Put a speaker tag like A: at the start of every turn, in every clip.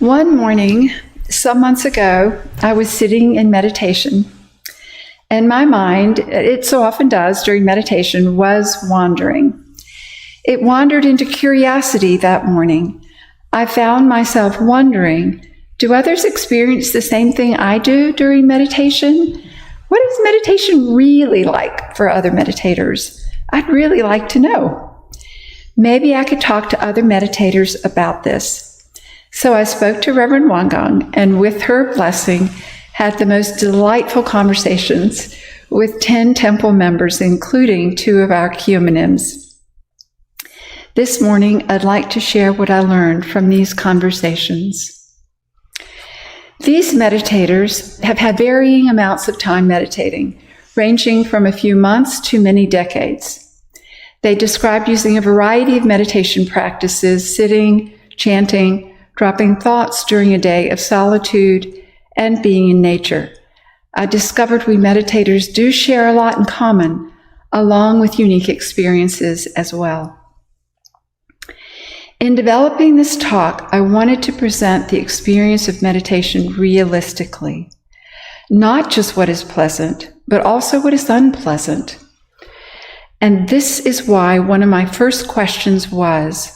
A: One morning, some months ago, I was sitting in meditation, and my mind, it so often does during meditation, was wandering. It wandered into curiosity that morning. I found myself wondering, do others experience the same thing I do during meditation? What is meditation really like for other meditators? I'd really like to know. Maybe I could talk to other meditators about this. So I spoke to Reverend Wangang, and with her blessing, had the most delightful conversations with 10 temple members, including 2 of our Kyumanims. This morning, I'd like to share what I learned from these conversations. These meditators have had varying amounts of time meditating, ranging from a few months to many decades. They described using a variety of meditation practices, sitting, chanting, dropping thoughts during a day of solitude, and being in nature. I discovered we meditators do share a lot in common, along with unique experiences as well. In developing this talk, I wanted to present the experience of meditation realistically, not just what is pleasant, but also what is unpleasant. And this is why one of my first questions was,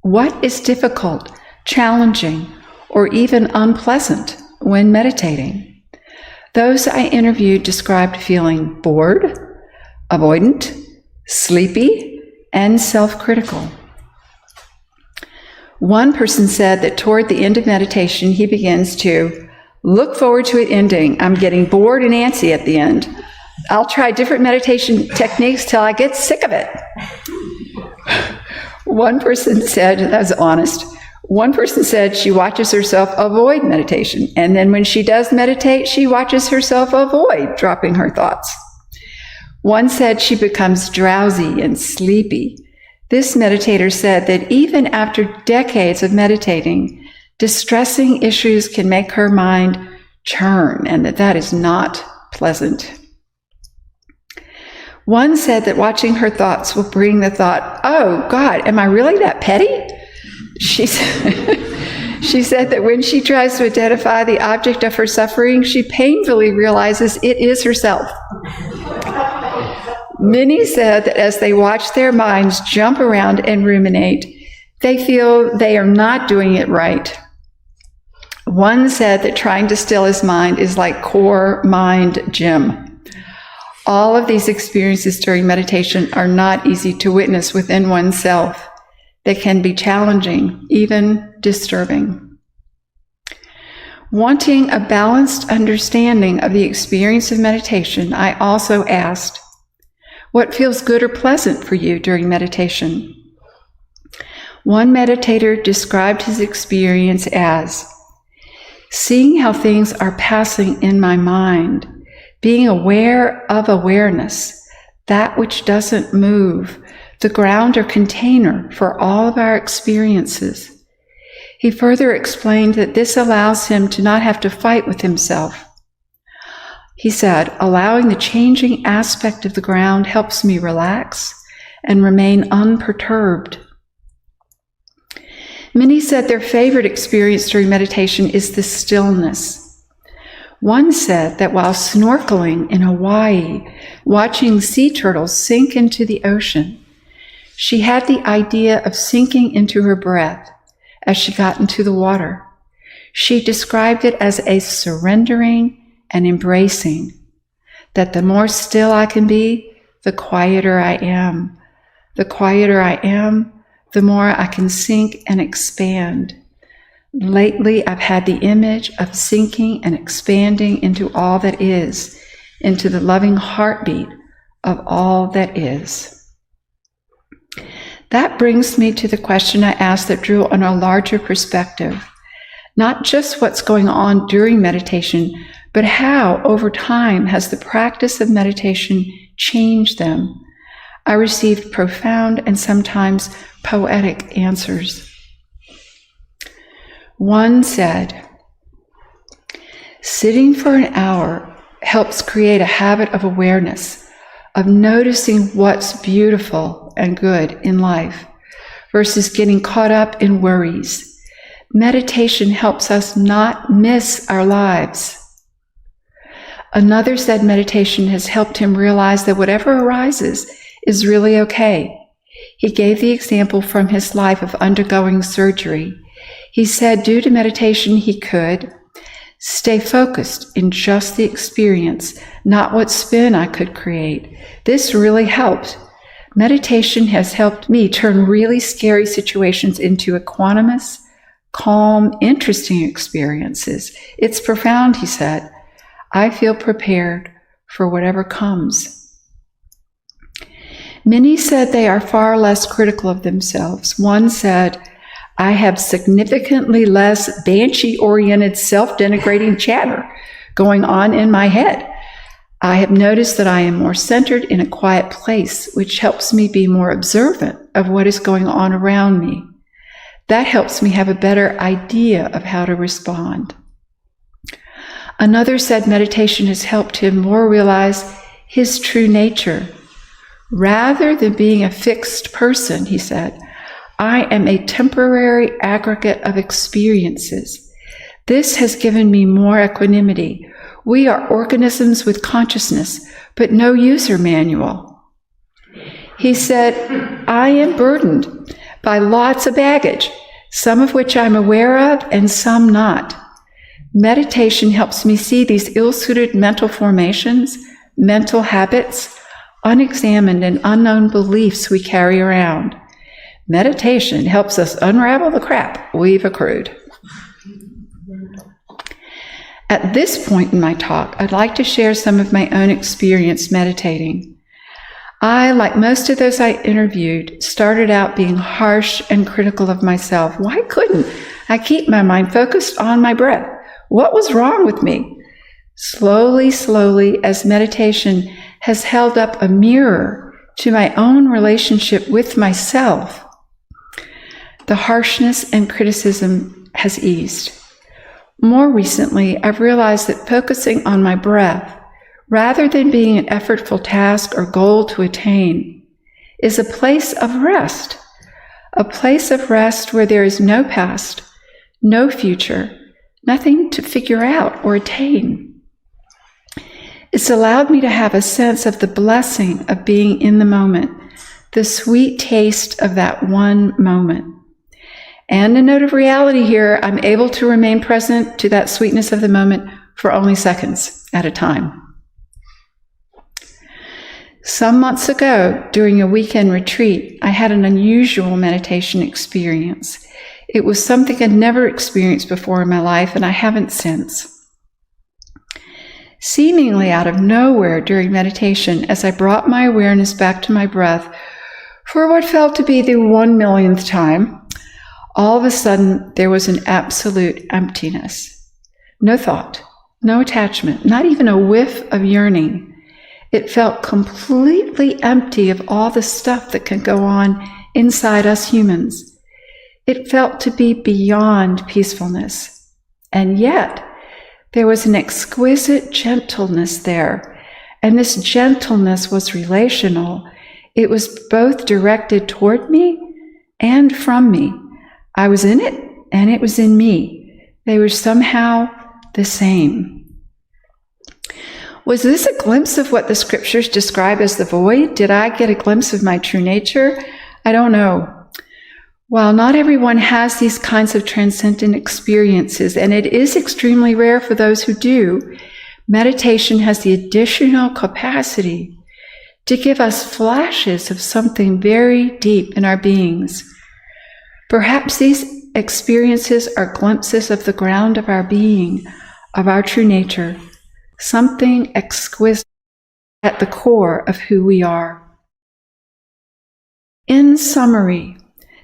A: what is difficult, challenging, or even unpleasant when meditating? Those I interviewed described feeling bored, avoidant, sleepy, and self-critical. One person said that toward the end of meditation, he begins to look forward to it ending. I'm getting bored and antsy at the end. I'll try different meditation techniques till I get sick of it. One person said, that was honest, one person said she watches herself avoid meditation, and then when she does meditate, she watches herself avoid dropping her thoughts. One said she becomes drowsy and sleepy. This meditator said that even after decades of meditating, distressing issues can make her mind churn, and that is not pleasant. One said that watching her thoughts will bring the thought, oh God, am I really that petty? She said that when she tries to identify the object of her suffering, she painfully realizes it is herself. Many said that as they watch their minds jump around and ruminate, they feel they are not doing it right. One said that trying to still his mind is like core mind gym. All of these experiences during meditation are not easy to witness within oneself. They can be challenging, even disturbing. Wanting a balanced understanding of the experience of meditation, I also asked, what feels good or pleasant for you during meditation? One meditator described his experience as seeing how things are passing in my mind, being aware of awareness, that which doesn't move, the ground or container for all of our experiences. He further explained that this allows him to not have to fight with himself. He said, allowing the changing aspect of the ground helps me relax and remain unperturbed. Many said their favorite experience during meditation is the stillness. One said that while snorkeling in Hawaii, watching sea turtles sink into the ocean, she had the idea of sinking into her breath as she got into the water. She described it as a surrendering and embracing, that the more still I can be, the quieter I am. The quieter I am, the more I can sink and expand. Lately, I've had the image of sinking and expanding into all that is, into the loving heartbeat of all that is. That brings me to the question I asked that drew on a larger perspective, not just what's going on during meditation, but how, over time, has the practice of meditation changed them? I received profound and sometimes poetic answers. One said, sitting for an hour helps create a habit of awareness, of noticing what's beautiful and good in life, versus getting caught up in worries. Meditation helps us not miss our lives. Another said meditation has helped him realize that whatever arises is really okay. He gave the example from his life of undergoing surgery. He said due to meditation he could stay focused in just the experience, not what spin I could create. This really helped. Meditation has helped me turn really scary situations into equanimous, calm, interesting experiences. It's profound, he said. I feel prepared for whatever comes. Many said they are far less critical of themselves. One said, I have significantly less banshee-oriented, self-denigrating chatter going on in my head. I have noticed that I am more centered in a quiet place, which helps me be more observant of what is going on around me. That helps me have a better idea of how to respond. Another said meditation has helped him more realize his true nature. Rather than being a fixed person, he said, I am a temporary aggregate of experiences. This has given me more equanimity. We are organisms with consciousness, but no user manual. He said, I am burdened by lots of baggage, some of which I'm aware of and some not. Meditation helps me see these ill-suited mental formations, mental habits, unexamined and unknown beliefs we carry around. Meditation helps us unravel the crap we've accrued. At this point in my talk, I'd like to share some of my own experience meditating. I, like most of those I interviewed, started out being harsh and critical of myself. Why couldn't I keep my mind focused on my breath? What was wrong with me? Slowly, as meditation has held up a mirror to my own relationship with myself, the harshness and criticism has eased. More recently, I've realized that focusing on my breath, rather than being an effortful task or goal to attain, is a place of rest. A place of rest where there is no past, no future, nothing to figure out or attain. It's allowed me to have a sense of the blessing of being in the moment, the sweet taste of that one moment. And a note of reality here, I'm able to remain present to that sweetness of the moment for only seconds at a time. Some months ago, during a weekend retreat, I had an unusual meditation experience. It was something I'd never experienced before in my life, and I haven't since. Seemingly out of nowhere during meditation, as I brought my awareness back to my breath for what felt to be the 1,000,000th time, all of a sudden there was an absolute emptiness. No thought, no attachment, not even a whiff of yearning. It felt completely empty of all the stuff that can go on inside us humans. It felt to be beyond peacefulness. And yet, there was an exquisite gentleness there. And this gentleness was relational. It was both directed toward me and from me. I was in it, and it was in me. They were somehow the same. Was this a glimpse of what the scriptures describe as the void? Did I get a glimpse of my true nature? I don't know. While not everyone has these kinds of transcendent experiences, and it is extremely rare for those who do, meditation has the additional capacity to give us flashes of something very deep in our beings. Perhaps these experiences are glimpses of the ground of our being, of our true nature, something exquisite at the core of who we are. In summary,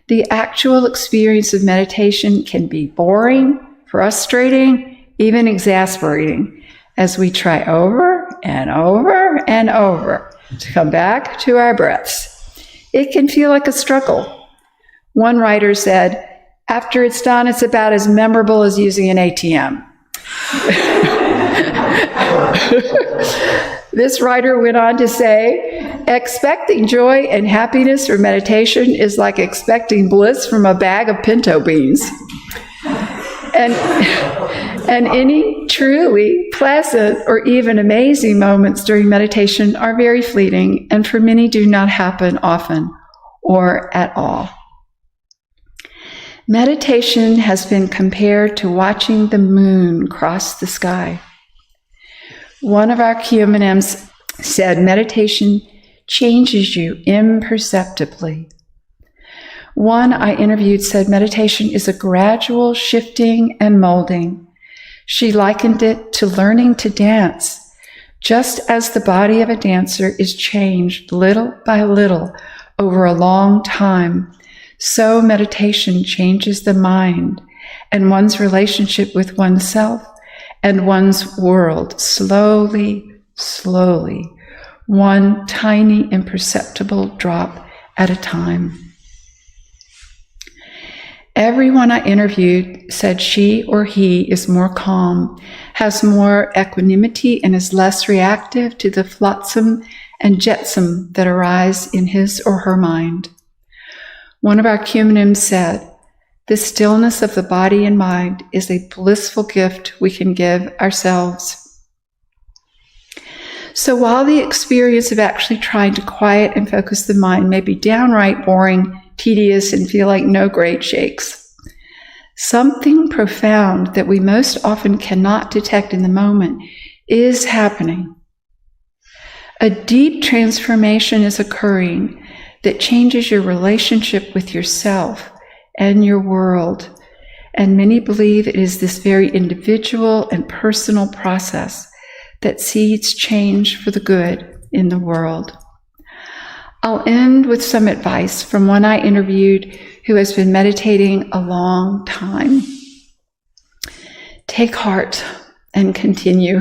A: the actual experience of meditation can be boring, frustrating, even exasperating, as we try over and over and over to come back to our breaths. It can feel like a struggle. One writer said, after it's done, it's about as memorable as using an ATM. This writer went on to say, expecting joy and happiness from meditation is like expecting bliss from a bag of pinto beans. And, and any truly pleasant or even amazing moments during meditation are very fleeting, and for many do not happen often or at all. Meditation has been compared to watching the moon cross the sky. One of our QMNMs said meditation changes you imperceptibly. One I interviewed said meditation is a gradual shifting and molding. She likened it to learning to dance. Just as the body of a dancer is changed little by little over a long time, so meditation changes the mind and one's relationship with oneself and one's world slowly, slowly, one tiny imperceptible drop at a time. Everyone I interviewed said she or he is more calm, has more equanimity, and is less reactive to the flotsam and jetsam that arise in his or her mind. One of our QMNMs said, "The stillness of the body and mind is a blissful gift we can give ourselves." So while the experience of actually trying to quiet and focus the mind may be downright boring, tedious, and feel like no great shakes, something profound that we most often cannot detect in the moment is happening. A deep transformation is occurring that changes your relationship with yourself and your world, and many believe it is this very individual and personal process that seeds change for the good in the world. I'll end with some advice from one I interviewed who has been meditating a long time. Take heart and continue.